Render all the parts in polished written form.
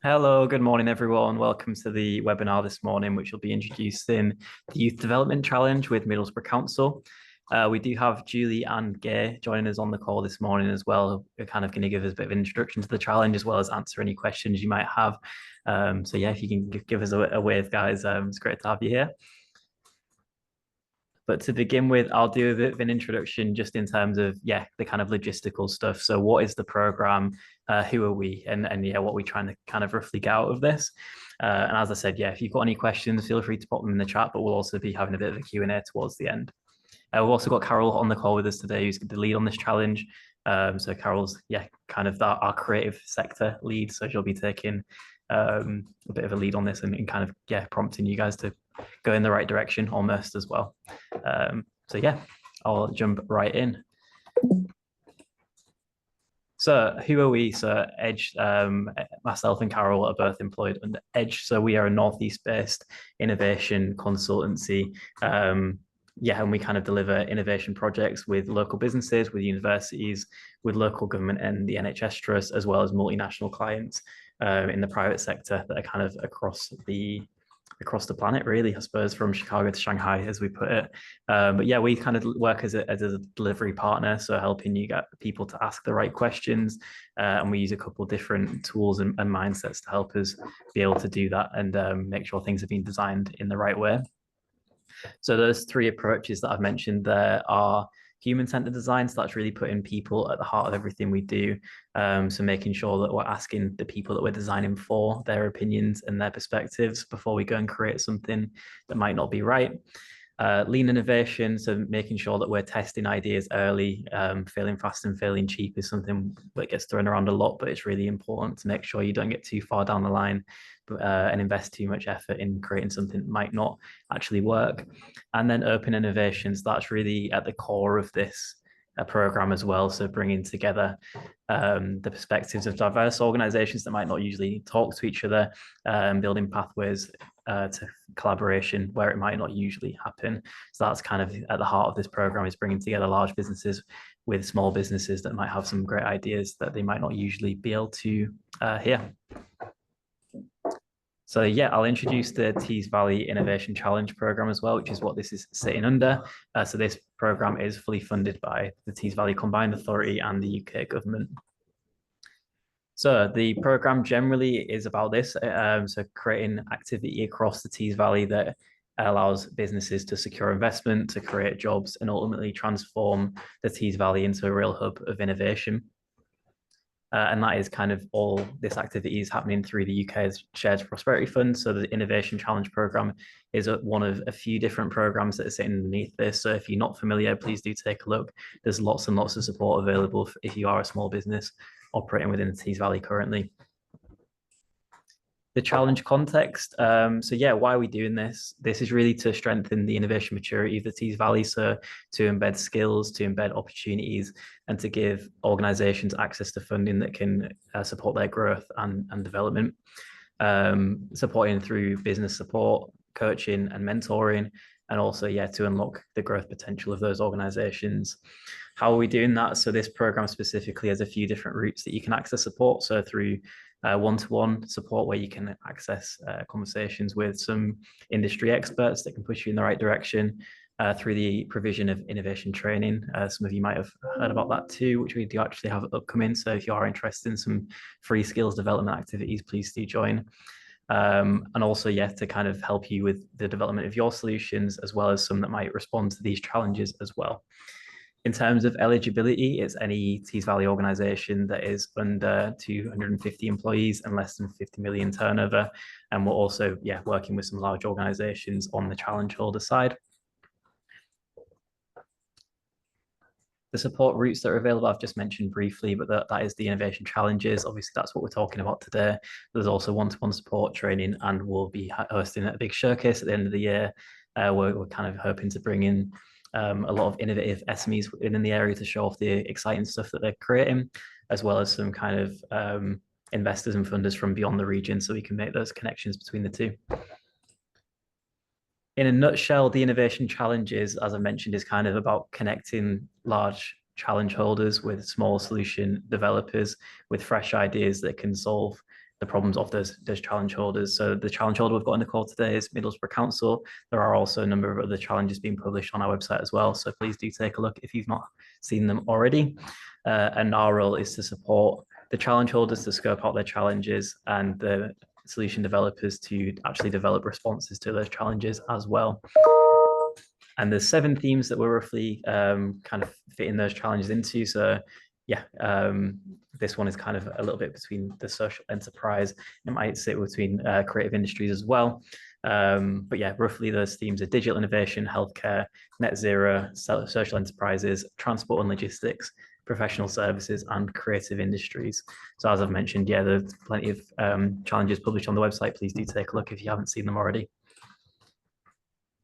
Hello, good morning, everyone. Welcome to the webinar this morning, which will be introducing the Youth Development Challenge with Middlesbrough Council. We do have Julie and Gay joining us on the call this morning as well. We're kind of going to give us a bit of an introduction to the challenge as well as answer any questions you might have. So yeah, if you can give us a wave, guys, it's great to have you here. But to begin with, I'll do a bit of an introduction just in terms of, the kind of logistical stuff. So what is the program? Who are we? And what we're trying to kind of roughly get out of this. And as I said, if you've got any questions, feel free to pop them in the chat, but we'll also be having a bit of a Q&A towards the end. We've also got Carol on the call with us today, who's the lead on this challenge. So Carol's, kind of our creative sector lead. So she'll be taking a bit of a lead on this and kind of, prompting you guys to go in the right direction almost as well. So I'll jump right in. So who are we? So Edge, myself and Carol are both employed under Edge. So we are a Northeast-based innovation consultancy. And we kind of deliver innovation projects with local businesses, with universities, with local government and the NHS Trust, as well as multinational clients in the private sector that are kind of across the planet, really, I suppose, from Chicago to Shanghai, as we put it. But we kind of work as a delivery partner, so helping you get people to ask the right questions. And we use a couple of different tools and mindsets to help us be able to do that and make sure things have been designed in the right way. So those three approaches that I've mentioned there are human-centered design. So that's really putting people at the heart of everything we do. So making sure that we're asking the people that we're designing for their opinions and their perspectives before we go and create something that might not be right. Lean innovation, so making sure that we're testing ideas early. Failing fast and failing cheap is something that gets thrown around a lot, but it's really important to make sure you don't get too far down the line and invest too much effort in creating something that might not actually work. And then open innovations, that's really at the core of this program as well. So bringing together the perspectives of diverse organizations that might not usually talk to each other, building pathways to collaboration where it might not usually happen. So that's kind of at the heart of this program, is bringing together large businesses with small businesses that might have some great ideas that they might not usually be able to hear. So I'll introduce the Tees Valley Innovation Challenge program as well, which is what this is sitting under. So this program is fully funded by the Tees Valley Combined Authority and the UK government. So the program generally is about this. So creating activity across the Tees Valley that allows businesses to secure investment, to create jobs, and ultimately transform the Tees Valley into a real hub of innovation. And that is kind of all this activity is happening through the UK's Shared Prosperity Fund. So the Innovation Challenge Programme is one of a few different programs that are sitting underneath this. So if you're not familiar, please do take a look. There's lots and lots of support available if you are a small business operating within the Tees Valley currently. The challenge context. Why are we doing this? This is really to strengthen the innovation maturity of the Tees Valley. So to embed skills, to embed opportunities, and to give organizations access to funding that can support their growth and development. Supporting through business support, coaching and mentoring, and also, to unlock the growth potential of those organizations. How are we doing that? So this program specifically has a few different routes that you can access support. So through one-to-one support, where you can access conversations with some industry experts that can push you in the right direction, through the provision of innovation training. Some of you might have heard about that too, which we do actually have upcoming. So if you are interested in some free skills development activities, please do join. And also, to kind of help you with the development of your solutions, as well as some that might respond to these challenges as well. In terms of eligibility, it's any Tees Valley organization that is under 250 employees and less than 50 million turnover. And we're also, working with some large organizations on the challenge holder side. The support routes that are available, I've just mentioned briefly, but that is the innovation challenges. Obviously, that's what we're talking about today. There's also one-to-one support training, and we'll be hosting a big showcase at the end of the year. We're kind of hoping to bring in a lot of innovative SMEs in the area to show off the exciting stuff that they're creating, as well as some kind of investors and funders from beyond the region, so we can make those connections between the two. In a nutshell, the innovation challenges, as I mentioned, is kind of about connecting large challenge holders with small solution developers with fresh ideas that can solve the problems of those challenge holders. So the challenge holder we've got on the call today is Middlesbrough Council. There are also a number of other challenges being published on our website as well. So please do take a look if you've not seen them already. And our role is to support the challenge holders to scope out their challenges and the solution developers to actually develop responses to those challenges as well. And there's 7 themes that we're roughly kind of fitting those challenges into. So yeah, this one is kind of a little bit between the social enterprise. It might sit between creative industries as well. But yeah, roughly those themes are digital innovation, healthcare, net zero, social enterprises, transport and logistics, professional services, and creative industries. So as I've mentioned, yeah, there's plenty of challenges published on the website. Please do take a look if you haven't seen them already.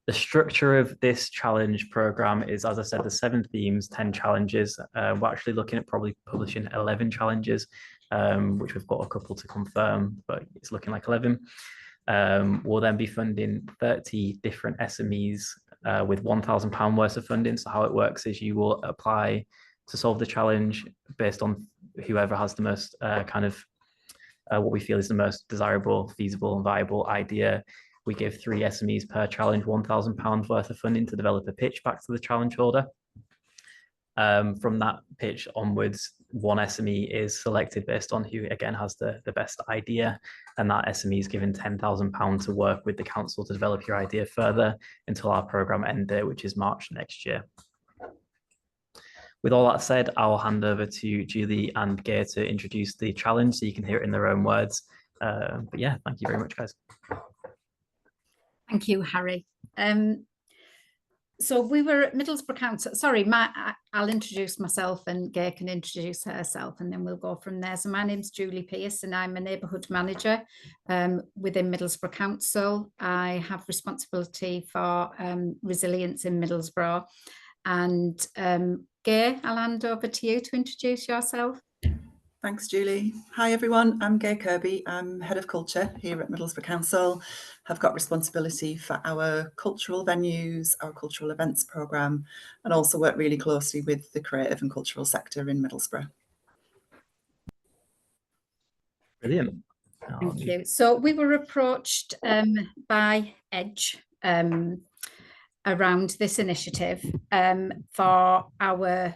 The structure of this challenge program is, as I said, the 7 themes, 10 challenges. We're actually looking at probably publishing 11 challenges, which we've got a couple to confirm, but it's looking like 11. We'll then be funding 30 different SMEs with £1,000 worth of funding. So how it works is you will apply to solve the challenge based on whoever has the most what we feel is the most desirable, feasible, and viable idea. We give 3 SMEs per challenge £1,000 worth of funding to develop a pitch back to the challenge holder. From that pitch onwards, one SME is selected based on who, again, has the best idea. And that SME is given £10,000 to work with the council to develop your idea further until our programme end date, which is March next year. With all that said, I'll hand over to Julie and Gay to introduce the challenge so you can hear it in their own words. But yeah, thank you very much, guys. Thank you, Harry. So we were at Middlesbrough Council. Sorry, I'll introduce myself and Gay can introduce herself and then we'll go from there. So my name's Julie Pearce and I'm a neighbourhood manager within Middlesbrough Council. I have responsibility for resilience in Middlesbrough. And Gay, I'll hand over to you to introduce yourself. Thanks, Julie. Hi, everyone. I'm Gay Kirby. I'm Head of Culture here at Middlesbrough Council. I've got responsibility for our cultural venues, our cultural events programme, and also work really closely with the creative and cultural sector in Middlesbrough. Brilliant. Thank you. So we were approached by Edge around this initiative for our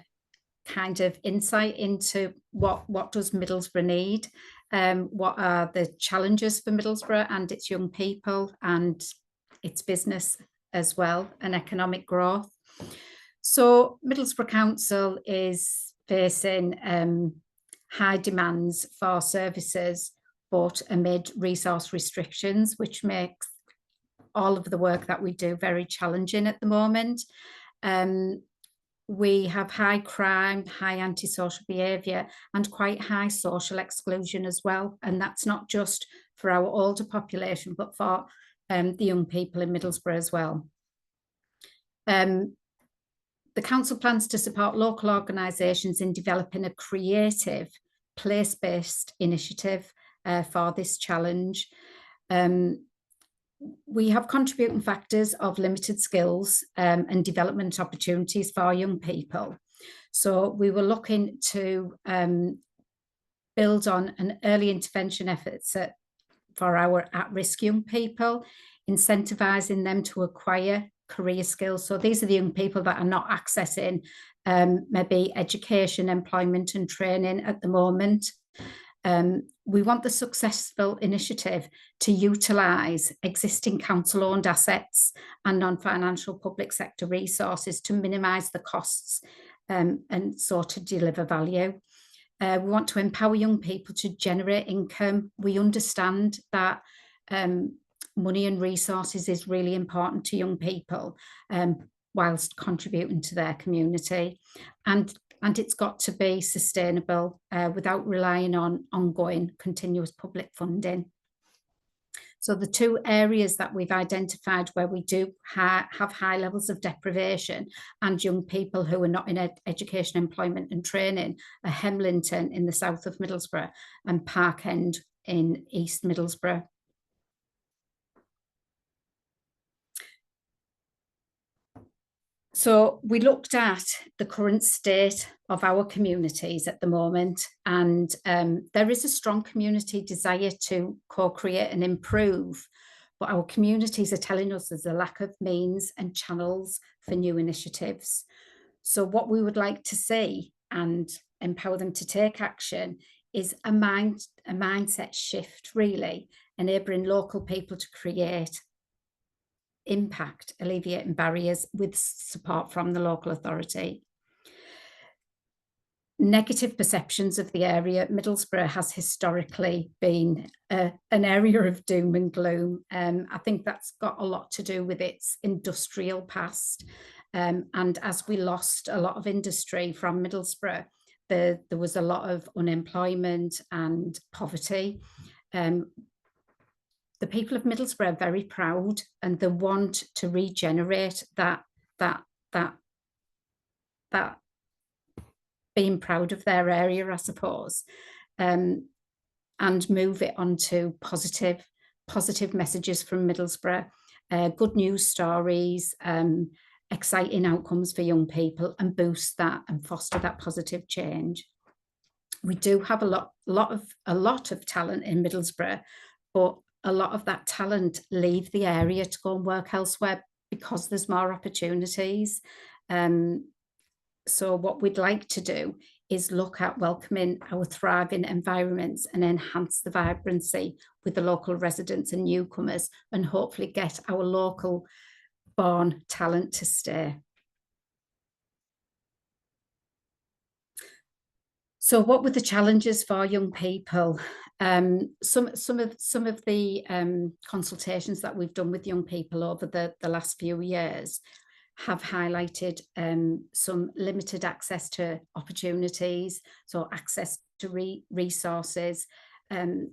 kind of insight into what does Middlesbrough need, what are the challenges for Middlesbrough and its young people and its business as well, and economic growth. So Middlesbrough Council is facing high demands for services, but amid resource restrictions, which makes all of the work that we do very challenging at the moment. We have high crime, high antisocial behaviour and quite high social exclusion as well. And that's not just for our older population, but for the young people in Middlesbrough as well. The council plans to support local organisations in developing a creative, place-based initiative for this challenge. We have contributing factors of limited skills and development opportunities for young people. So we were looking to build on an early intervention efforts for our at-risk young people, incentivising them to acquire career skills. So these are the young people that are not accessing maybe education, employment and training at the moment. We want the successful initiative to utilise existing council-owned assets and non-financial public sector resources to minimise the costs and so to deliver value. We want to empower young people to generate income. We understand that money and resources is really important to young people whilst contributing to their community. And it's got to be sustainable without relying on ongoing continuous public funding. So the 2 areas that we've identified where we do have high levels of deprivation and young people who are not in education, employment and training are Hemlington in the south of Middlesbrough and Parkend in East Middlesbrough. So we looked at the current state of our communities at the moment, and there is a strong community desire to co-create and improve, but our communities are telling us there's a lack of means and channels for new initiatives. So what we would like to see and empower them to take action is a mindset shift, really, enabling local people to create impact, alleviating barriers with support from the local authority. Negative perceptions of the area. Middlesbrough has historically been an area of doom and gloom. I think that's got a lot to do with its industrial past. And as we lost a lot of industry from Middlesbrough, there was a lot of unemployment and poverty. The people of Middlesbrough are very proud, and they want to regenerate that being proud of their area, I suppose, and move it onto positive messages from Middlesbrough, good news stories, exciting outcomes for young people, and boost that and foster that positive change. We do have a lot of talent in Middlesbrough, but a lot of that talent leave the area to go and work elsewhere because there's more opportunities. So what we'd like to do is look at welcoming our thriving environments and enhance the vibrancy with the local residents and newcomers, and hopefully get our local born talent to stay. So what were the challenges for young people? Some of the consultations that we've done with young people over the last few years have highlighted some limited access to opportunities, so access to resources. A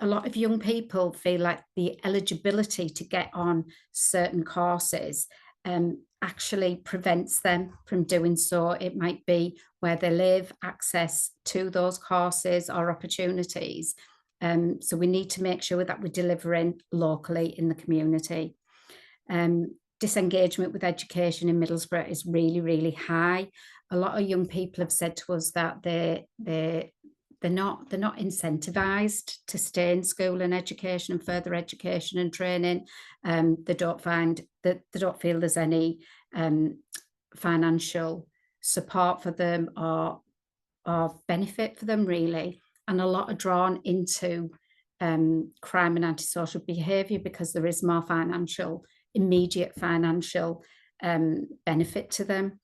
lot of young people feel like the eligibility to get on certain courses actually prevents them from doing so. It might be where they live, access to those courses or opportunities. So we need to make sure that we're delivering locally in the community. Disengagement with education in Middlesbrough is really, really high. A lot of young people have said to us that they're not incentivized to stay in school and education and further education and training. They don't feel there's any financial support for them or benefit for them, really. And a lot are drawn into crime and antisocial behaviour because there is more immediate financial benefit to them.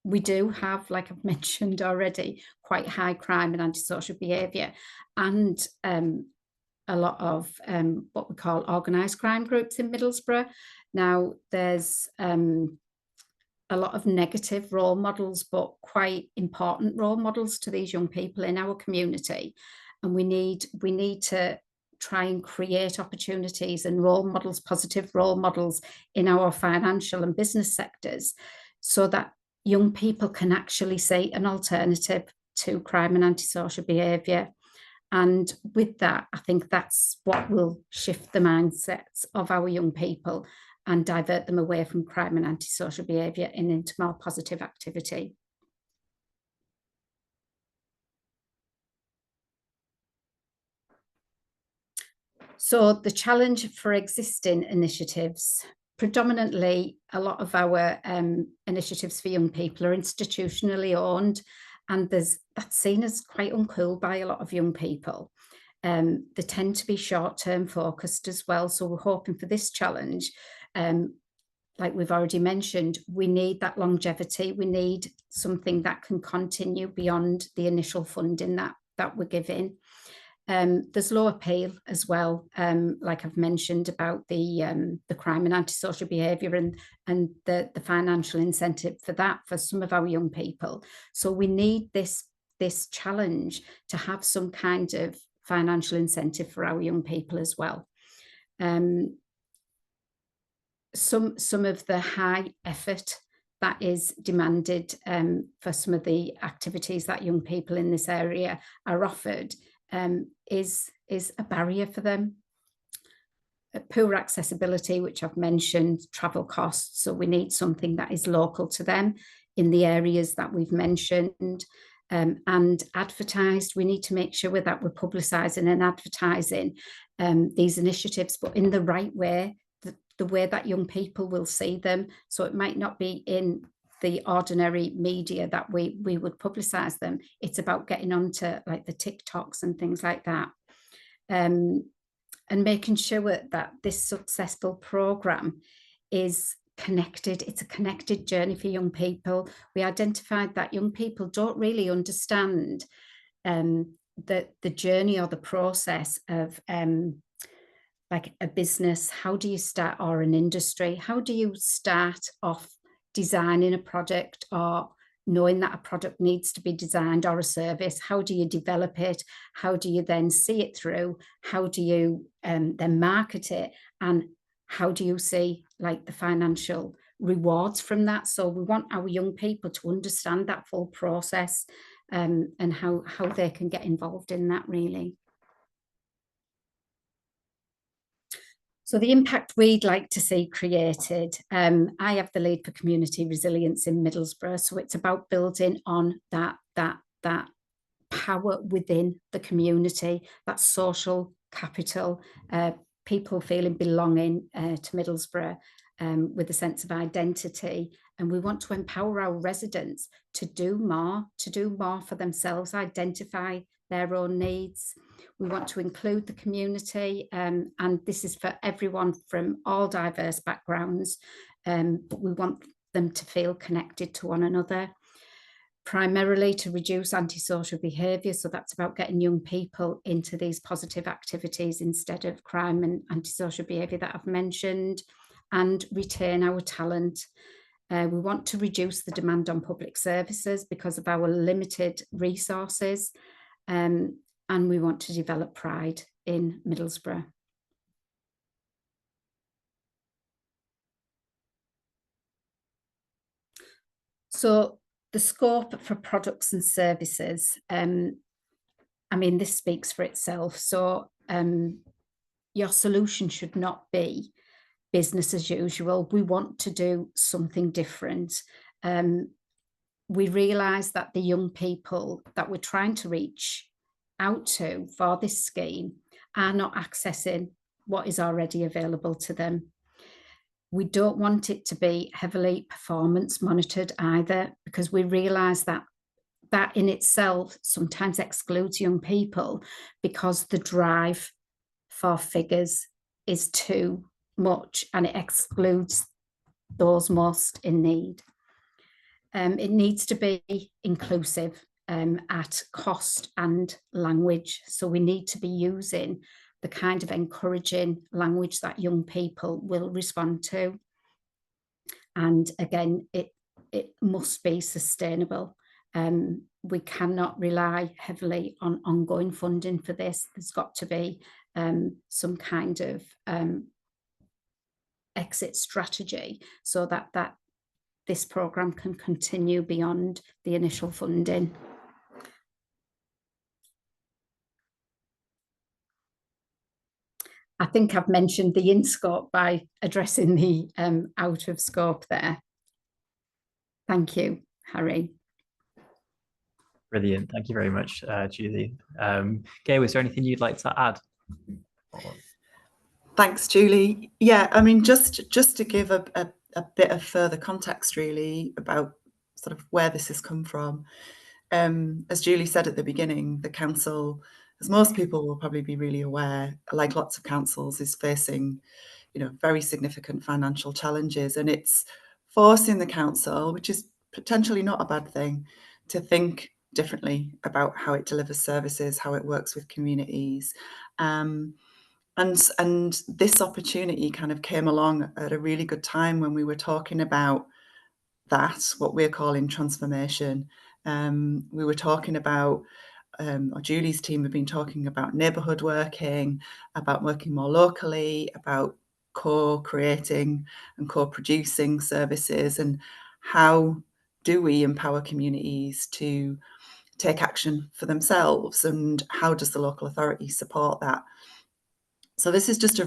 We do have, like I've mentioned already, quite high crime and antisocial behaviour, and a lot of what we call organised crime groups in Middlesbrough. Now, there's a lot of negative role models, but quite important role models to these young people in our community. And we need to try and create opportunities and role models, positive role models in our financial and business sectors, so that young people can actually see an alternative to crime and antisocial behaviour. And with that, I think that's what will shift the mindsets of our young people and divert them away from crime and antisocial behaviour and into more positive activity. So the challenge for existing initiatives, predominantly a lot of our initiatives for young people are institutionally owned, and that's seen as quite uncool by a lot of young people. They tend to be short-term focused as well. So we're hoping for this challenge, like we've already mentioned, we need that longevity. We need something that can continue beyond the initial funding that we're giving. There's low appeal as well, like I've mentioned about the crime and antisocial behaviour and the financial incentive for that for some of our young people. So we need this challenge to have some kind of financial incentive for our young people as well. Some of the high effort that is demanded for some of the activities that young people in this area are offered is a barrier for them. poor accessibility, which I've mentioned, travel costs. So we need something that is local to them in the areas that we've mentioned. And advertised, we need to make sure that we're publicising and advertising these initiatives, but in the right way, the way that young people will see them. So it might not be in the ordinary media that we would publicise them. It's about getting onto like the TikToks and things like that. And making sure that this successful programme is connected. It's a connected journey for young people. We identified that young people don't really understand the journey or the process of like a business. How do you start, or an industry? How do you start off designing a product or knowing that a product needs to be designed, or a service? How do you develop it? How do you then see it through? How do you then market it? And how do you see like the financial rewards from that? So we want our young people to understand that full process and how they can get involved in that, really. So the impact we'd like to see created, I have the lead for community resilience in Middlesbrough. So it's about building on that power within the community, that social capital, people feeling belonging to Middlesbrough with a sense of identity. And we want to empower our residents to do more for themselves, identify their own needs. We want to include the community, and this is for everyone from all diverse backgrounds, but we want them to feel connected to one another, primarily to reduce antisocial behaviour. So that's about getting young people into these positive activities instead of crime and antisocial behaviour that I've mentioned, and retain our talent. We want to reduce the demand on public services because of our limited resources. And we want to develop pride in Middlesbrough. So the scope for products and services, I mean, this speaks for itself. So your solution should not be business as usual. We want to do something different. We realise that the young people that we're trying to reach out to for this scheme are not accessing what is already available to them. We don't want it to be heavily performance monitored either, because we realise that that in itself sometimes excludes young people because the drive for figures is too much and it excludes those most in need. It needs to be inclusive at cost and language. So we need to be using the kind of encouraging language that young people will respond to. And again, it must be sustainable. We cannot rely heavily on ongoing funding for this. There's got to be some kind of exit strategy so that this programme can continue beyond the initial funding. I think I've mentioned the in-scope by addressing the out of scope there. Thank you, Harry. Brilliant. Thank you very much, Julie. Gay, was there anything you'd like to add? Thanks, Julie. Yeah, I mean, just to give a bit of further context, really, about sort of where this has come from. As Julie said at the beginning, the council, as most people will probably be really aware, like lots of councils, is facing, very significant financial challenges, and it's forcing the council, which is potentially not a bad thing, to think differently about how it delivers services, how it works with communities. And this opportunity kind of came along at a really good time when we were talking about that, what we're calling transformation. We were talking about, or Julie's team have been talking about neighbourhood working, about working more locally, about co-creating and co-producing services, and how do we empower communities to take action for themselves, and how does the local authority support that? So this is just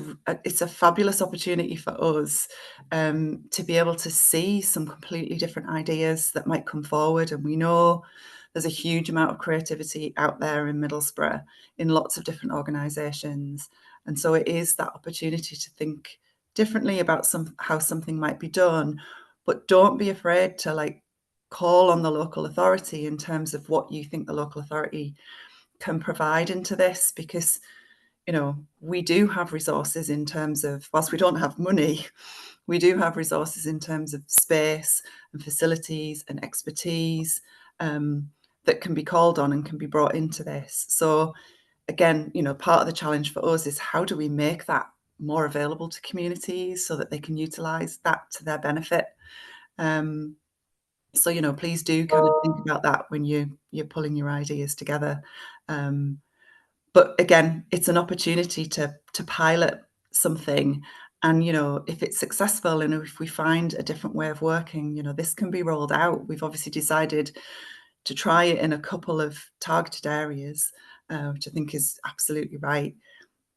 it's a fabulous opportunity for us to be able to see some completely different ideas that might come forward. And we know there's a huge amount of creativity out there in Middlesbrough in lots of different organisations. And so it is that opportunity to think differently about how something might be done, but don't be afraid to like call on the local authority in terms of what you think the local authority can provide into this, because you know, we do have resources in terms of, whilst we don't have money, we do have resources in terms of space and facilities and expertise that can be called on and can be brought into this. So again, you know, part of the challenge for us is how do we make that more available to communities so that they can utilise that to their benefit. So, you know, please do kind of think about that when you're pulling your ideas together. But again, it's an opportunity to pilot something. And, you know, if it's successful and if we find a different way of working, you know, this can be rolled out. We've obviously decided to try it in a couple of targeted areas, which I think is absolutely right.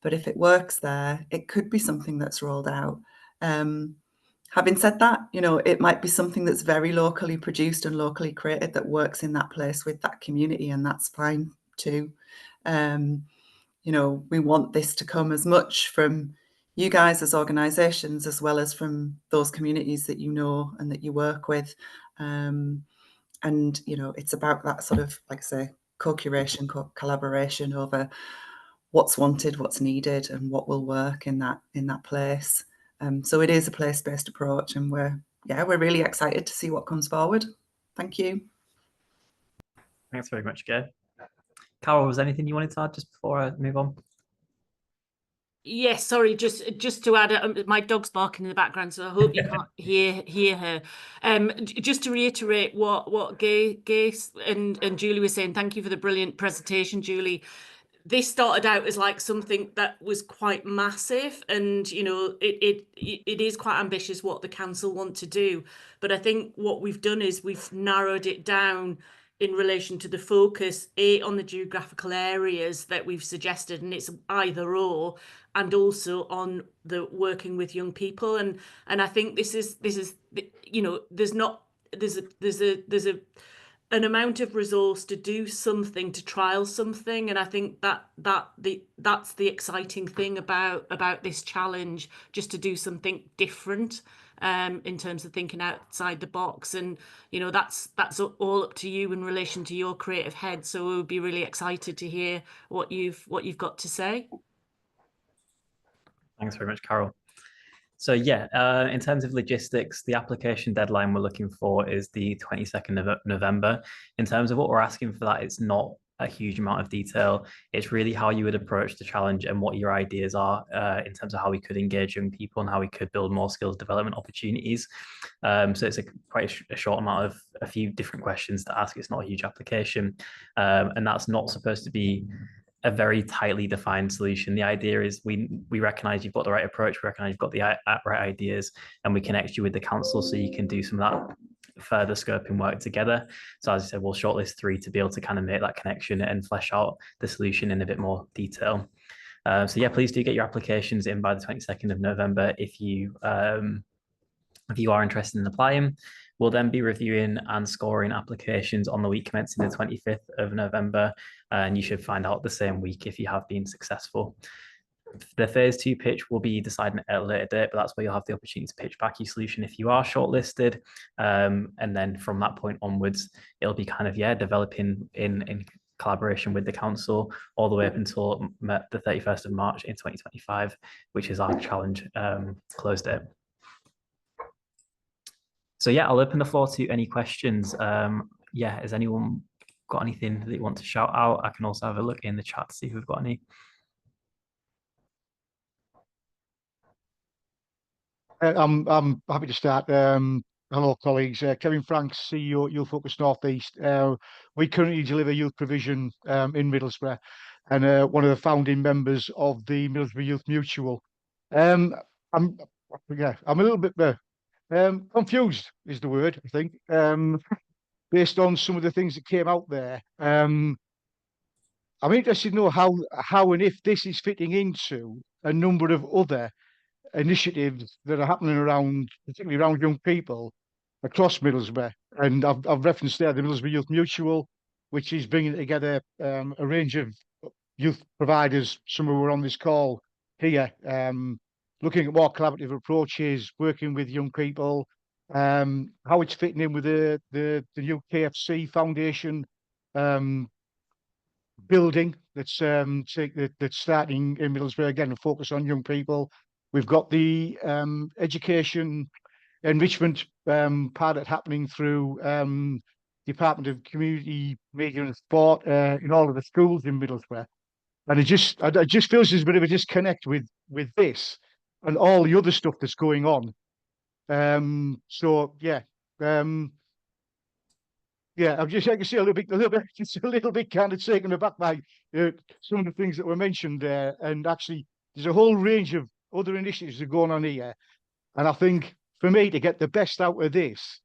But if it works there, it could be something that's rolled out. Having said that, you know, it might be something that's very locally produced and locally created that works in that place with that community, and that's fine too. You know, we want this to come as much from you guys as organisations as well as from those communities that you know and that you work with. And, you know, it's about that sort of, like I say, co-curation, collaboration over what's wanted, what's needed, and what will work in that place. So it is a place-based approach, and we're really excited to see what comes forward. Thank you. Thanks very much, Gabe. Carol, was there anything you wanted to add just before I move on? Yes, sorry, just to add, my dog's barking in the background, so I hope you can't hear her. Just to reiterate what Gay and Julie were saying, thank you for the brilliant presentation, Julie. This started out as like something that was quite massive, and you know it is quite ambitious what the council want to do. But I think what we've done is we've narrowed it down in relation to the focus on the geographical areas that we've suggested, and it's either or, and also on the working with young people. And I think this is you know, there's an amount of resource to do something, to trial something, and I think that's the exciting thing about this challenge, just to do something different in terms of thinking outside the box. And you know, that's all up to you in relation to your creative head, so we'll be really excited to hear what you've got to say. Thanks very much, Carol. So yeah, in terms of logistics, the application deadline we're looking for is the 22nd of November. In terms of what we're asking for that, it's not a huge amount of detail. It's really how you would approach the challenge and what your ideas are in terms of how we could engage young people and how we could build more skills development opportunities. So it's quite a short amount of a few different questions to ask. It's not a huge application, and that's not supposed to be a very tightly defined solution. The idea is we recognize you've got the right approach, we recognize you've got the right ideas, and we connect you with the council so you can do some of that further scoping work together. So as I said, we'll shortlist 3 to be able to kind of make that connection and flesh out the solution in a bit more detail. So yeah, please do get your applications in by the 22nd of November if you are interested in applying. We'll then be reviewing and scoring applications on the week commencing the 25th of November, and you should find out the same week if you have been successful. The phase 2 pitch will be decided at a later date, but that's where you'll have the opportunity to pitch back your solution if you are shortlisted. And then from that point onwards, it'll be kind of, developing in collaboration with the council all the way up until the 31st of March in 2025, which is our challenge close date. So yeah, I'll open the floor to any questions. Has anyone got anything that you want to shout out? I can also have a look in the chat to see if we've got any. I'm happy to start. Hello, colleagues. Kevin Franks, CEO, Youth Focus North East. We currently deliver youth provision in Middlesbrough, and one of the founding members of the Middlesbrough Youth Mutual. I'm a little bit confused is the word, I think, based on some of the things that came out there. I'm interested to know how and if this is fitting into a number of other initiatives that are happening around, particularly around young people across Middlesbrough. And I've referenced there the Middlesbrough Youth Mutual, which is bringing together a range of youth providers, some who are on this call here, looking at more collaborative approaches, working with young people, how it's fitting in with the new KFC Foundation building that's starting in Middlesbrough, again, to focus on young people. We've got the education enrichment part of happening through Department of Community, Media and Sport in all of the schools in Middlesbrough. And it just feels there's a bit of a disconnect with this and all the other stuff that's going on. So yeah. Yeah, I'm just, I can see a little bit kind of taken aback by some of the things that were mentioned there. And actually, there's a whole range of other initiatives that are going on here. And I think for me to get the best out of this,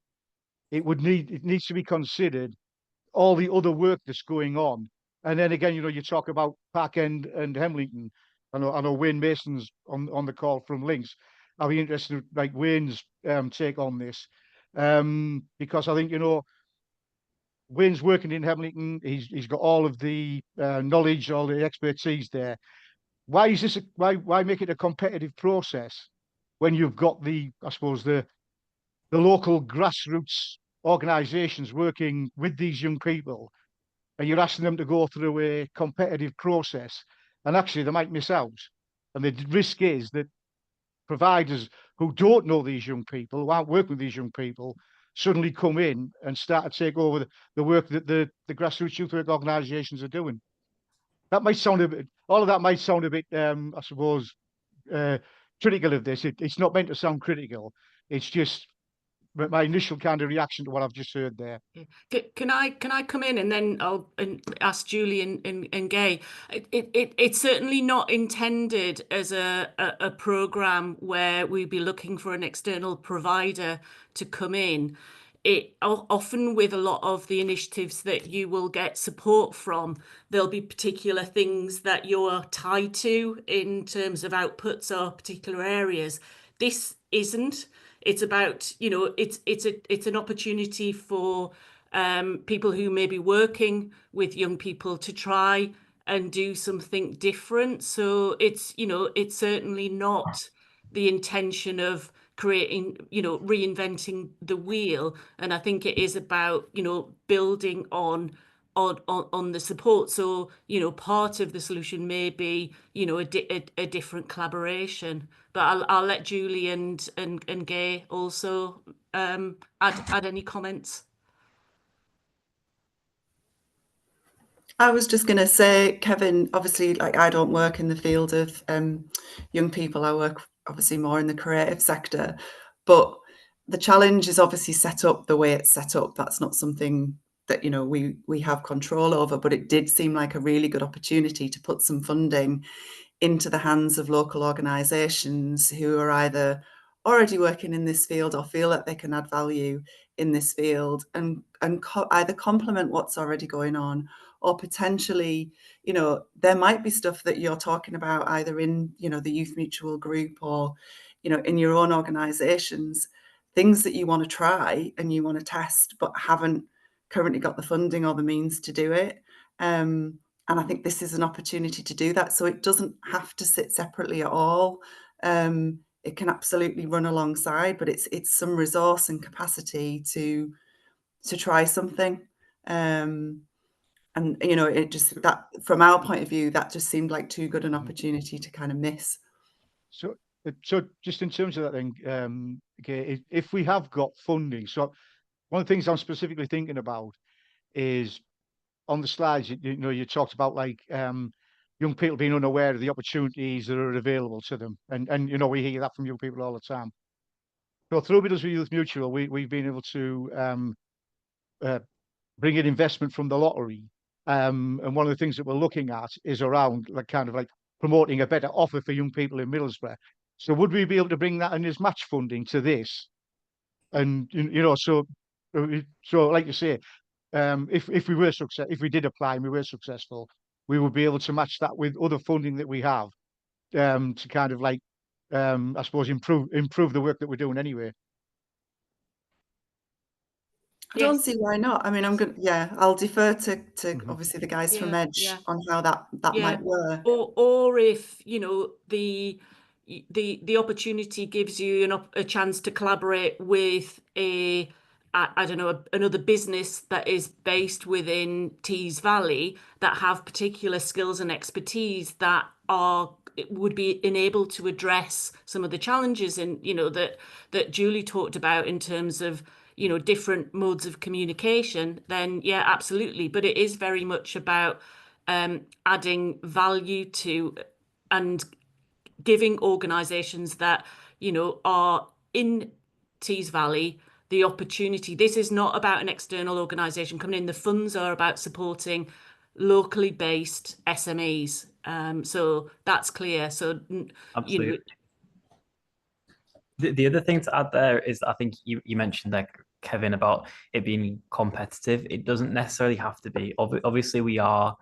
it needs to be considered all the other work that's going on. And then again, you talk about Park End and Hemlington. I know Wayne Mason's on the call from Links. I'll be interested, like Wayne's take on this, because I think Wayne's working in Hemlington. He's got all of the knowledge, all the expertise there. Why is this? Why make it a competitive process when you've got the local grassroots organisations working with these young people, and you're asking them to go through a competitive process, and actually they might miss out. And the risk is that providers who don't know these young people, who aren't working with these young people, suddenly come in and start to take over the work that the grassroots youth work organisations are doing. That might sound all of that might sound a bit, I suppose, critical of this. It's not meant to sound critical. It's just my initial kind of reaction to what I've just heard there. Can I come in and then I'll ask Julie and Gay? It's certainly not intended as a program where we'd be looking for an external provider to come in. It often, with a lot of the initiatives that you will get support from, there'll be particular things that you're tied to in terms of outputs or particular areas. This isn't. It's about, it's an opportunity for people who may be working with young people to try and do something different. So it's certainly not the intention of creating, reinventing the wheel. And I think it is about, building on the support. So, part of the solution may be, a different collaboration. But I'll let Julie and Gay also add any comments. I was just going to say, Kevin, obviously, like, I don't work in the field of young people. I work obviously more in the creative sector, but the challenge is obviously set up the way it's set up. That's not something that we have control over, but it did seem like a really good opportunity to put some funding into the hands of local organisations who are either already working in this field or feel that they can add value in this field, and either complement what's already going on, or potentially, there might be stuff that you're talking about either in, the Youth Mutual group or, in your own organisations, things that you want to try and you want to test, but haven't currently got the funding or the means to do it. And I think this is an opportunity to do that. So it doesn't have to sit separately at all. It can absolutely run alongside, but it's some resource and capacity to try something. And, it just, that from our point of view, that just seemed like too good an opportunity to kind of miss. So just in terms of that then, okay, if we have got funding, so one of the things I'm specifically thinking about is on the slides, you talked about like young people being unaware of the opportunities that are available to them. And we hear that from young people all the time. So through Middlesbrough Youth Mutual, we've been able to bring in investment from the lottery. And one of the things that we're looking at is around like promoting a better offer for young people in Middlesbrough. So would we be able to bring that in as match funding to this? And so like you say, if we did apply and we were successful, we would be able to match that with other funding that we have, to kind of like, I suppose, improve the work that we're doing anyway. I don't see why not. I mean, I'll defer to obviously the guys from Edge on how that might work. Or if, you know, the opportunity gives you a chance to collaborate with I don't know, another business that is based within Tees Valley that have particular skills and expertise that would be enabled to address some of the challenges that Julie talked about in terms of, you know, different modes of communication, then yeah, absolutely. But it is very much about adding value to and giving organisations that, you know, are in Tees Valley the opportunity. This is not about an external organisation coming in. The funds are about supporting locally based SMEs. So that's clear. So, Absolutely. you know, the other thing to add there is, I think you mentioned there, Kevin, about it being competitive. It doesn't necessarily have to be. Obviously, we are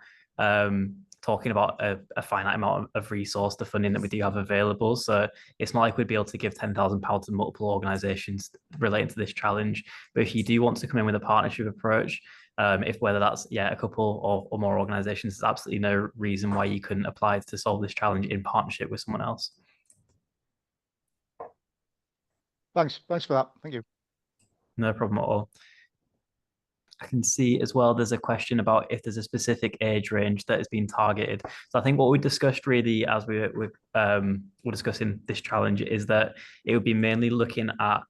talking about a finite amount of resource, the funding that we do have available. So it's not like we'd be able to give £10,000 to multiple organisations relating to this challenge. But if you do want to come in with a partnership approach, if whether that's a couple or more organisations, there's absolutely no reason why you couldn't apply to solve this challenge in partnership with someone else. Thanks for that. Thank you. No problem at all. I can see as well there's a question about if there's a specific age range that is being targeted. So I think what we discussed really as we're discussing this challenge is that it would be mainly looking at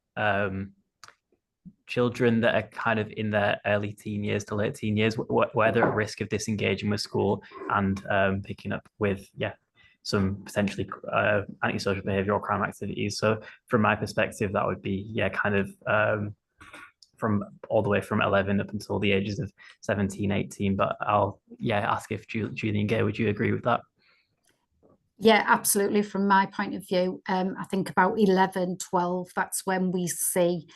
children that are kind of in their early teen years to late teen years, where they're at risk of disengaging with school and picking up with some potentially antisocial behaviour or crime activities. So from my perspective, that would be kind of from all the way from 11 up until the ages of 17, 18. But I'll ask if Julie and Gay, would you agree with that? Yeah, absolutely. From my point of view, I think about 11, 12, that's when we see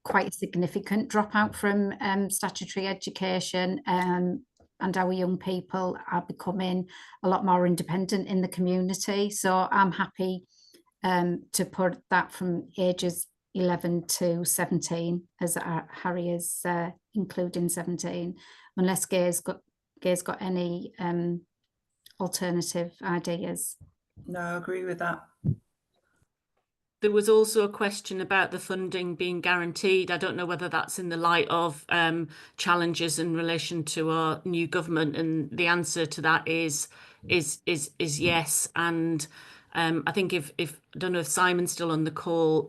quite a significant dropout from statutory education, and our young people are becoming a lot more independent in the community. So I'm happy to put that from ages 11 to 17, as Harry is including 17, unless Gay's got any alternative ideas. No, I agree with that. There was also a question about the funding being guaranteed. I don't know whether that's in the light of challenges in relation to our new government, and the answer to that is yes. And I think if I don't know if Simon's still on the call,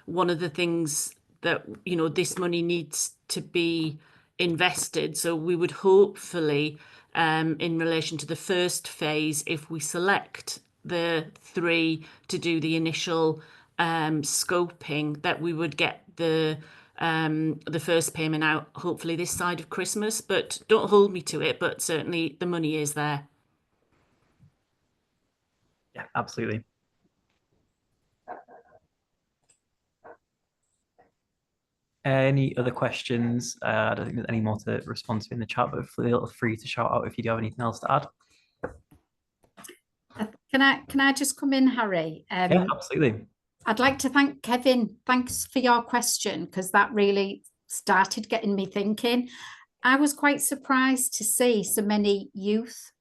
one of the things that, you know, this money needs to be invested. So we would hopefully, in relation to the first phase, if we select the 3 to do the initial scoping, that we would get the first payment out hopefully this side of Christmas. But don't hold me to it, but certainly the money is there. Yeah, absolutely. Any other questions? I don't think there's any more to respond to in the chat, but feel free to shout out if you do have anything else to add. Can I just come in, Harry? Yeah, absolutely. I'd like to thank Kevin. Thanks for your question, because that really started getting me thinking. I was quite surprised to see so many youth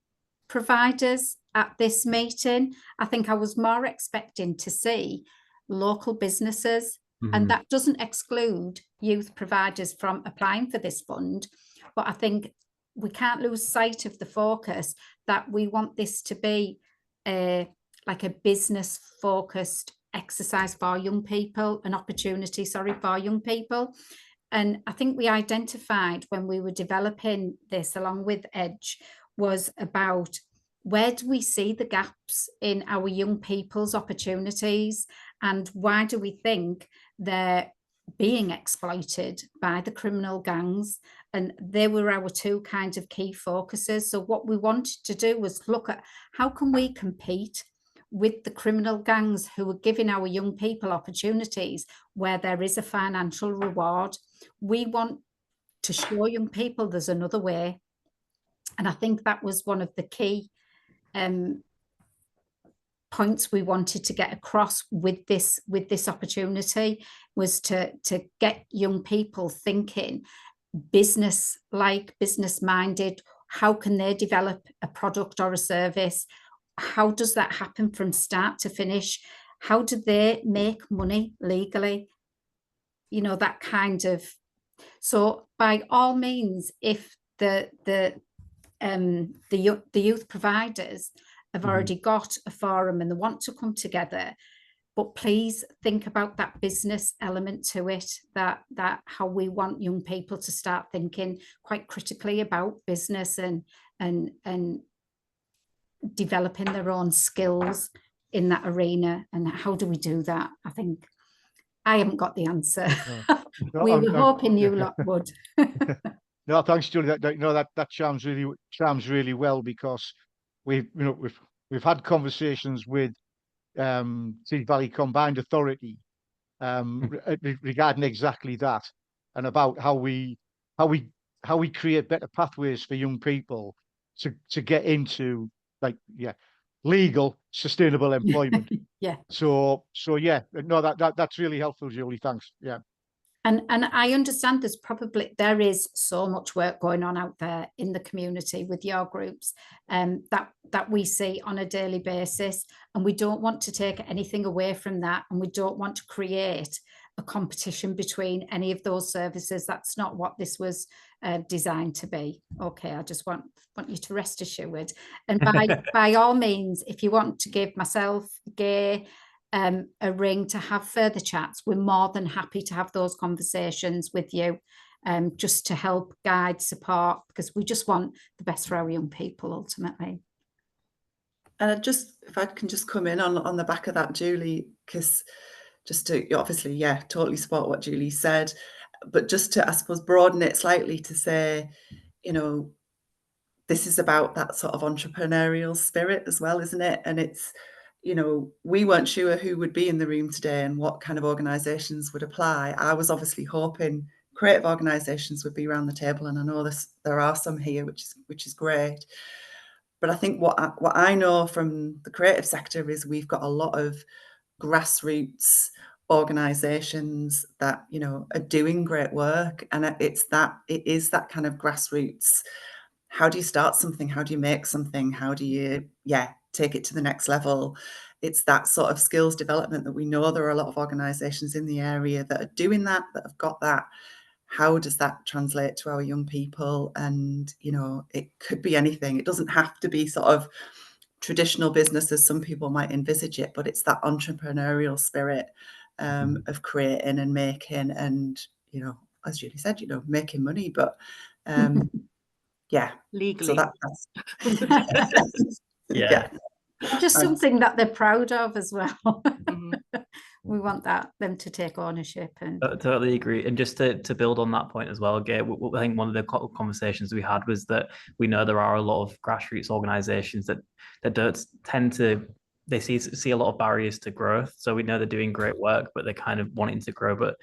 providers at this meeting. I think I was more expecting to see local businesses, and that doesn't exclude youth providers from applying for this fund. But I think we can't lose sight of the focus that we want this to be like a business focused exercise for young people, an opportunity, for young people. And I think we identified when we were developing this along with Edge was about where do we see the gaps in our young people's opportunities, and why do we think they're being exploited by the criminal gangs? And they were our 2 kinds of key focuses. So what we wanted to do was look at how can we compete with the criminal gangs who are giving our young people opportunities where there is a financial reward. We want to show young people there's another way. And I think that was one of the key points we wanted to get across with this opportunity, was to get young people thinking business minded. How can they develop a product or a service? How does that happen from start to finish? How do they make money legally? You know, that kind of. So by all means, if the youth providers have already got a forum and they want to come together, but please think about that business element to it, that how we want young people to start thinking quite critically about business and developing their own skills in that arena. And how do we do that? I think I haven't got the answer. No, We were hoping you lot would. No, thanks, Julie. That sounds really well, because we've had conversations with Sea Valley Combined Authority regarding exactly that, and about how we create better pathways for young people to get into legal, sustainable employment. Yeah. So yeah, no, that's really helpful, Julie. Thanks. Yeah. And I understand there is so much work going on out there in the community with your groups that we see on a daily basis, and we don't want to take anything away from that, and we don't want to create a competition between any of those services. That's not what this was designed to be. Okay, I just want you to rest assured. And by all means, if you want to give myself, Gay, a ring to have further chats, we're more than happy to have those conversations with you, just to help guide, support, because we just want the best for our young people ultimately. And if I can just come in on the back of that, Julie, because just to obviously, yeah, totally support what Julie said, but just to, I suppose, broaden it slightly to say, you know, this is about that sort of entrepreneurial spirit as well, isn't it? And it's, you know, we weren't sure who would be in the room today and what kind of organisations would apply. I was obviously hoping creative organisations would be around the table, and I know there are some here, which is great. But I think what I know from the creative sector is we've got a lot of grassroots organisations that, you know, are doing great work, and it is that kind of grassroots. How do you start something? How do you make something? How do you, take it to the next level? It's that sort of skills development that we know there are a lot of organisations in the area that are doing that have got that. How does that translate to our young people? And, you know, it could be anything. It doesn't have to be sort of traditional business as some people might envisage it, but it's that entrepreneurial spirit of creating and making, and, you know, as Julie said, you know, making money, but yeah, legally. so that's Yeah. Just something that they're proud of as well. We want them to take ownership. And totally agree. And just to build on that point as well, Gay, I think one of the conversations we had was that we know there are a lot of grassroots organisations that don't tend to, they see a lot of barriers to growth. So we know they're doing great work, but they're kind of wanting to grow. But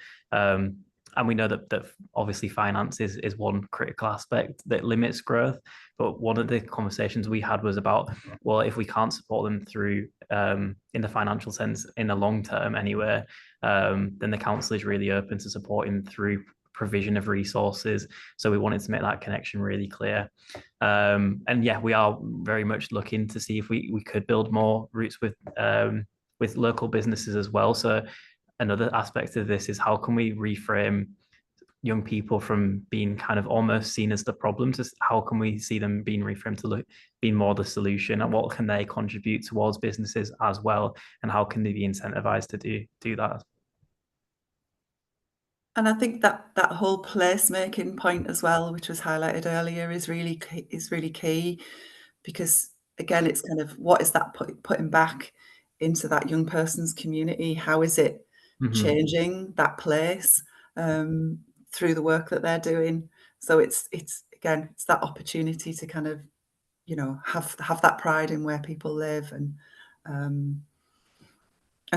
and we know that obviously finance is one critical aspect that limits growth. But one of the conversations we had was about, well, if we can't support them through in the financial sense in the long term anyway, then the council is really open to supporting through provision of resources. So we wanted to make that connection really clear. And yeah, we are very much looking to see if we could build more routes with local businesses as well. So another aspect of this is how can we reframe young people from being kind of almost seen as the problem to how can we see them being reframed to being more the solution, and what can they contribute towards businesses as well, and how can they be incentivized to do that. And I think that whole placemaking point as well, which was highlighted earlier, is really key, because again, it's kind of what is that putting back into that young person's community? How is it changing that place through the work that they're doing? So it's again, it's that opportunity to kind of, you know, have that pride in where people live and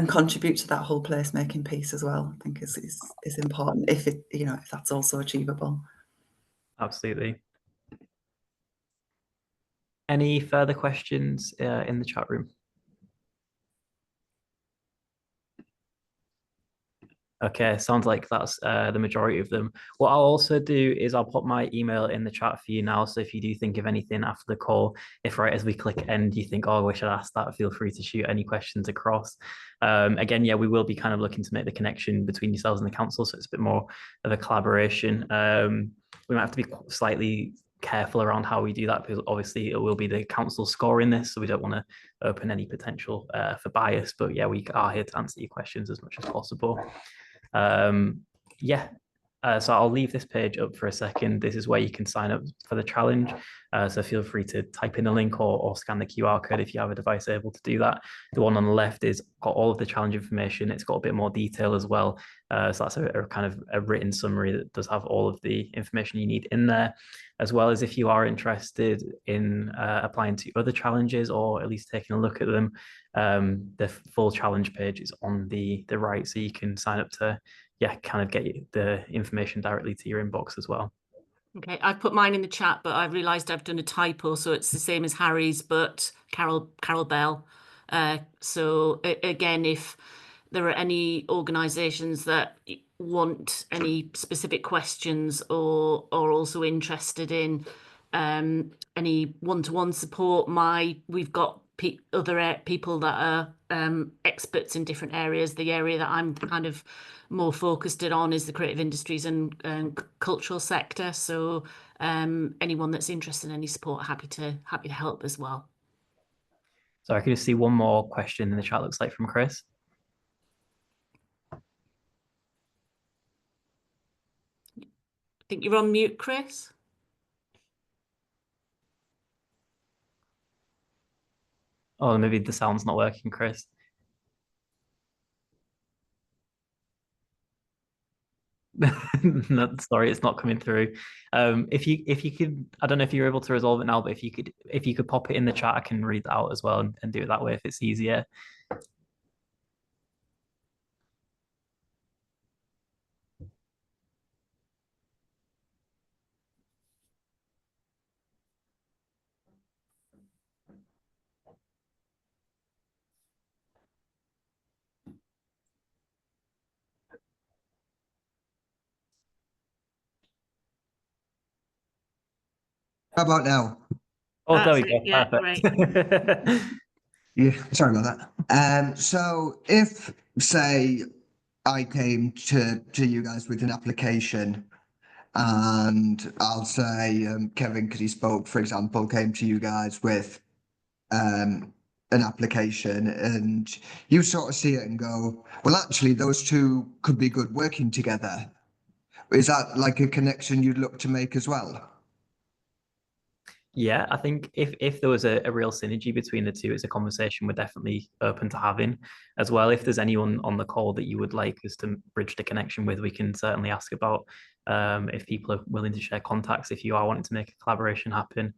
contribute to that whole placemaking piece as well. I think is important if it, you know, if that's also achievable. Absolutely. Any further questions in the chat room? Okay, sounds like that's the majority of them. What I'll also do is I'll put my email in the chat for you now. So if you do think of anything after the call, if right as we click end, you think, oh, we should ask that, feel free to shoot any questions across. Again, yeah, we will be kind of looking to make the connection between yourselves and the council. So it's a bit more of a collaboration. We might have to be slightly careful around how we do that, because obviously it will be the council scoring this. So we don't want to open any potential for bias. But yeah, we are here to answer your questions as much as possible. Yeah, so I'll leave this page up for a second. This is where you can sign up for the challenge. So feel free to type in a link or scan the QR code if you have a device able to do that. The one on the left is got all of the challenge information. It's got a bit more detail as well. So that's a kind of a written summary that does have all of the information you need in there, as well as if you are interested in applying to other challenges or at least taking a look at them. The full challenge page is on the right, so you can sign up to kind of get the information directly to your inbox as well. Okay, I've put mine in the chat, but I've realised I've done a typo, so it's the same as Harry's, but Carol Bell. So again, if there are any organisations that want any specific questions or are also interested in any one-to-one support, we've got other people that are experts in different areas. The area that I'm kind of more focused on is the creative industries and cultural sector. So anyone that's interested in any support, happy to help as well. So I can just see one more question in the chat, looks like from Chris. I think you're on mute, Chris. Oh, maybe the sound's not working, Chris. No, sorry, it's not coming through. If you could, I don't know if you're able to resolve it now, but if you could pop it in the chat, I can read that out as well and do it that way if it's easier. How about now? Oh, there we That's go. it. Yeah, Perfect. Yeah, sorry about that. So if, say, I came to you guys with an application, and I'll say Kevin, because he spoke, for example, came to you guys with an application, and you sort of see it and go, well, actually, those two could be good working together. Is that like a connection you'd look to make as well? Yeah, I think if there was a real synergy between the two, it's a conversation we're definitely open to having as well. If there's anyone on the call that you would like us to bridge the connection with, we can certainly ask about if people are willing to share contacts, if you are wanting to make a collaboration happen.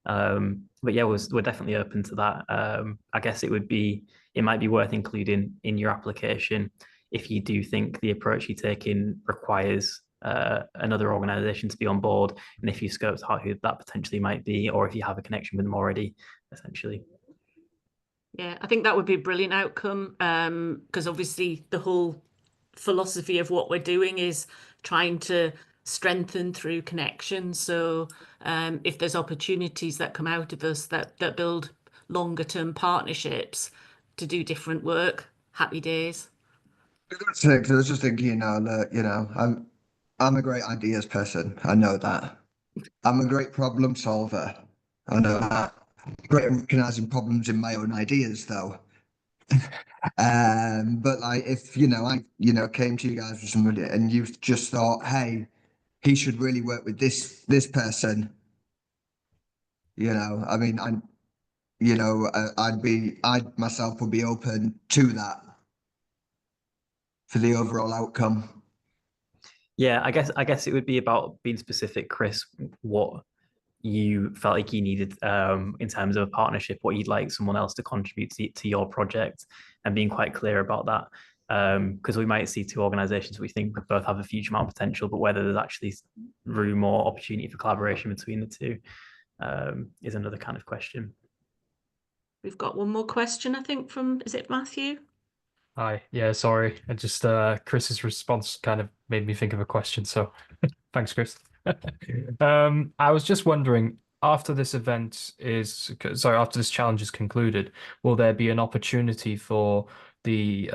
But yeah, we're definitely open to that. I guess it might be worth including in your application if you do think the approach you take in requires another organization to be on board, and if you scoped out who that potentially might be, or if you have a connection with them already, essentially. Yeah, I think that would be a brilliant outcome, because obviously the whole philosophy of what we're doing is trying to strengthen through connection. So if there's opportunities that come out of us that build longer term partnerships to do different work, happy days. That's it, 'cause I was just thinking, I'm a great ideas person. I know that. I'm a great problem solver. I know that. Great at recognizing problems in my own ideas, though. But like, if I came to you guys with somebody and you just thought, hey, he should really work with this person. I mean, I myself would be open to that for the overall outcome. Yeah, I guess it would be about being specific, Chris, what you felt like you needed in terms of a partnership, what you'd like someone else to contribute to your project, and being quite clear about that. Because we might see two organizations we think both have a huge amount of potential, but whether there's actually room or opportunity for collaboration between the two. is another kind of question. We've got one more question, I think, from, is it Matthew? Hi. Yeah, sorry. I just Chris's response kind of made me think of a question, so thanks, Chris. I was just wondering, after this after this challenge is concluded, will there be an opportunity for the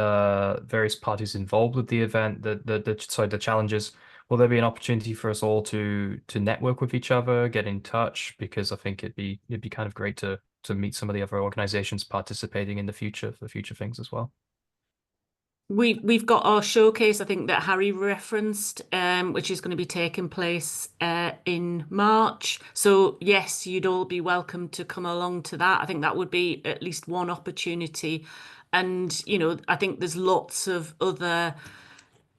various parties involved with the event, the challenges? Will there be an opportunity for us all to network with each other, get in touch? Because I think it'd be kind of great to meet some of the other organizations participating in the future for future things as well. We've got our showcase, I think, that Harry referenced, which is going to be taking place in March. So yes, you'd all be welcome to come along to that. I think that would be at least one opportunity. And, you know, I think there's lots of other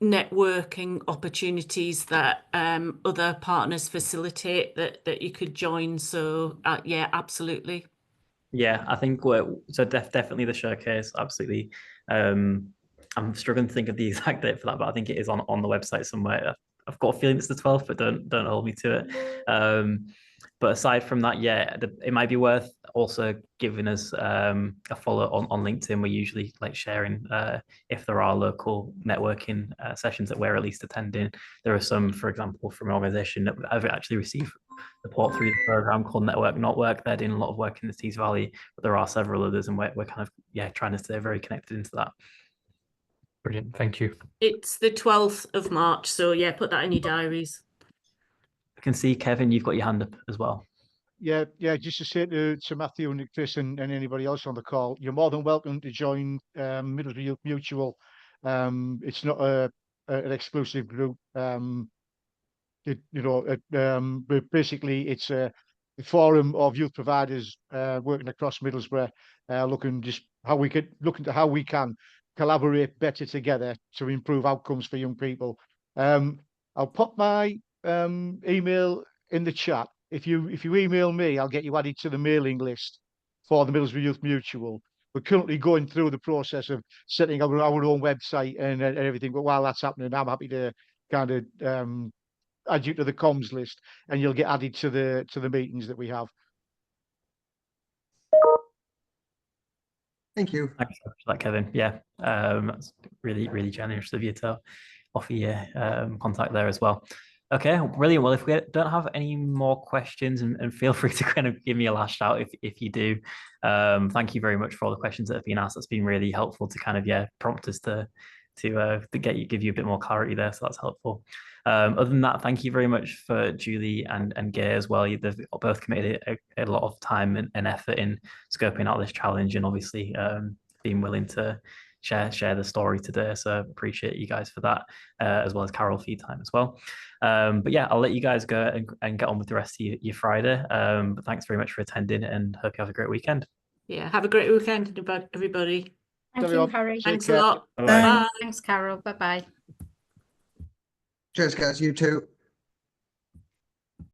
networking opportunities that other partners facilitate that you could join. So yeah, absolutely. Yeah, I think definitely the showcase, absolutely. I'm struggling to think of the exact date for that, but I think it is on the website somewhere. I've got a feeling it's the 12th, but don't hold me to it. But aside from that, yeah, it might be worth also giving us a follow on LinkedIn. We're usually like sharing if there are local networking sessions that we're at least attending. There are some, for example, from an organization that I've actually received support through the program called Network Not Work. They're doing a lot of work in the Tees Valley, but there are several others, and we're kind of trying to stay very connected into that. Brilliant, thank you. It's the 12th of March, so yeah, put that in your diaries. I can see, Kevin, you've got your hand up as well. Yeah, just to say to Matthew and Chris and anybody else on the call, you're more than welcome to join Middlesbrough Youth Mutual. It's not an exclusive group. But basically it's a forum of youth providers working across Middlesbrough, looking into how we can collaborate better together to improve outcomes for young people. I'll put my email in the chat. If you email me, I'll get you added to the mailing list for the Middlesbrough Youth Mutual. We're currently going through the process of setting up our own website and everything. But while that's happening, I'm happy to kind of add you to the comms list, and you'll get added to the meetings that we have. Thank you. Thanks for that, Kevin. Yeah, that's really generous of you to offer your contact there as well. Okay, brilliant. Well, if we don't have any more questions, and feel free to kind of give me a last shout if you do. Thank you very much for all the questions that have been asked. That's been really helpful to kind of prompt us to give you a bit more clarity there. So that's helpful. Other than that, thank you very much for Julie and Gay as well. They've both committed a lot of time and effort in scoping out this challenge, and obviously being willing to share the story today. So appreciate you guys for that, as well as Carol for your time as well. But yeah, I'll let you guys go and get on with the rest of your Friday. But thanks very much for attending, and hope you have a great weekend. Yeah, have a great weekend, everybody. Thank you, Harry. Thanks a lot. Bye-bye. Bye. Thanks, Carol. Bye-bye. Cheers, guys. You too.